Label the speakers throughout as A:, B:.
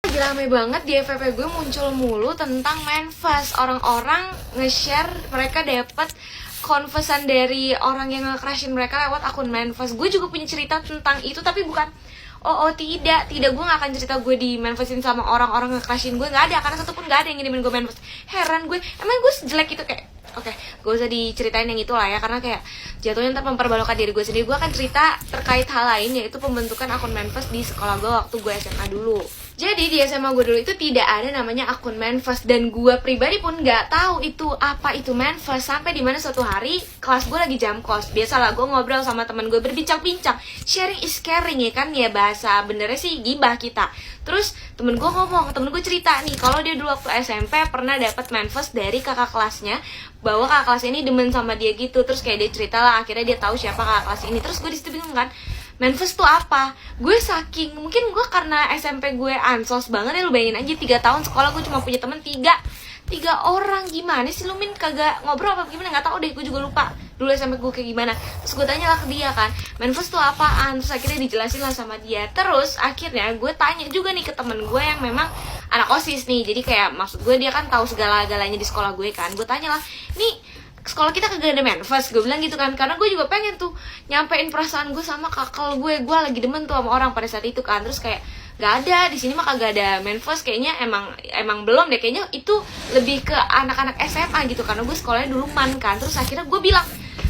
A: Lagi rame banget di FYP gue muncul mulu tentang manifest. Orang-orang nge-share mereka dapat confession dari orang yang nge-crushin mereka lewat akun manifest. Gue juga punya cerita tentang itu, tapi bukan tidak, gue gak akan cerita gue di manifestin sama orang-orang nge-crushin gue. Gak ada, karena satupun gak ada yang ngirimin gue manifest. Heran gue, emang gue sejelek itu kayak Oke, gue usah diceritain yang itu lah ya, karena kayak jatuhnya ntar memperbalukan diri gue sendiri. Gue akan cerita terkait hal lain, yaitu pembentukan akun manifest di sekolah gue waktu gue SMA dulu. Jadi di SMA gue dulu itu tidak ada namanya akun manifest, dan gue pribadi pun nggak tahu itu apa itu manifest sampai dimana suatu hari kelas gue lagi jam kos. Biasalah gue ngobrol sama teman gue, berbincang-bincang, sharing is caring ya kan, ya bahasa benernya sih gibah kita. Terus temen gue cerita nih kalau dia dulu waktu SMP pernah dapat manifest dari kakak kelasnya, bahwa kakak kelas ini demen sama dia gitu. Terus kayak dia cerita lah, akhirnya dia tahu siapa kakak kelas ini. Terus gue disitu bingung kan, manifest tuh apa? Gue mungkin gue karena SMP gue ansos banget ya, lu bayangin aja 3 tahun sekolah gue cuma punya temen 3 orang. Gimana sih lu Min, kagak ngobrol apa gimana? Nggak tahu deh, gue juga lupa dulu SMP gue kayak gimana. Terus gue tanya lah ke dia kan, manifest tuh apaan? Terus akhirnya dijelasin lah sama dia. Terus akhirnya gue tanya juga nih ke temen gue yang memang anak OSIS nih. Jadi kayak maksud gue dia kan tahu segala-galanya di sekolah gue kan. Gue tanya lah, nih sekolah kita kagak ada manifest, gue bilang gitu kan, karena gue juga pengen tuh nyampein perasaan gue sama kakak gue lagi demen tuh sama orang pada saat itu kan. Terus kayak gak ada, di sini mah kagak ada manifest, kayaknya emang belum deh, kayaknya itu lebih ke anak-anak SMA gitu, karena gue sekolahnya dulu MAN kan. Terus akhirnya gue bilang,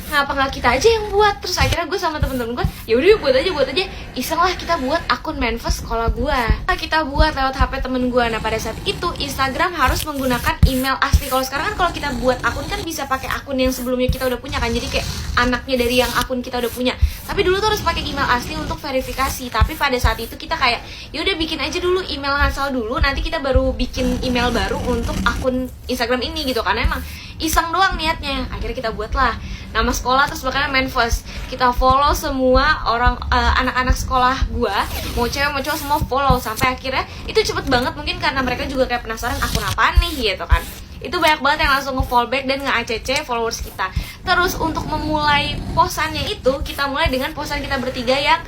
A: kenapa nggak kita aja yang buat? Terus akhirnya gue sama temen-temen gue, ya udah buat aja, iseng lah kita buat akun manifest sekolah gue. Nah, kita buat lewat HP temen gue. Nah pada saat itu Instagram harus menggunakan email asli. Kalau sekarang kan kalau kita buat akun kan bisa pakai akun yang sebelumnya kita udah punya kan, jadi kayak anaknya dari yang akun kita udah punya. Tapi dulu tuh harus pakai email asli untuk verifikasi. Tapi pada saat itu kita kayak, ya udah bikin aja dulu email ngasal dulu, nanti kita baru bikin email baru untuk akun Instagram ini gitu, karena emang iseng doang niatnya. Akhirnya kita buatlah nama sekolah, terus bahkan manifest. Kita follow semua orang, anak-anak sekolah gua, mau cewek mau cowok semua follow. Sampai akhirnya itu cepet banget, mungkin karena mereka juga kayak penasaran akun apaan nih gitu kan. Itu banyak banget yang langsung nge-follow back dan nge-ACC followers kita. Terus untuk memulai posannya itu, kita mulai dengan posan kita bertiga yang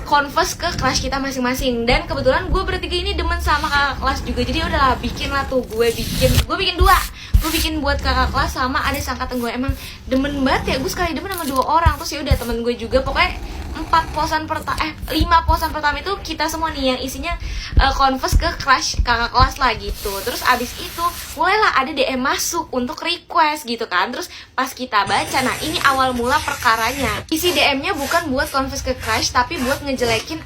A: confess ke kelas kita masing-masing. Dan kebetulan gue bertiga ini demen sama kakak kelas juga, jadi udahlah bikin lah tuh, gue bikin 2. Gue bikin buat kakak kelas sama ada sangkatan gue. Emang demen banget ya, gue sekali demen sama 2 orang. Terus ya udah temen gue juga, pokoknya 5 posan pertama itu kita semua nih yang isinya confess ke kakak kelas lah gitu. Terus abis itu mulailah ada DM masuk untuk request gitu kan. Terus pas kita baca, nah ini awal mula perkaranya. Isi DM-nya bukan buat confess ke crush, tapi buat ngejelekin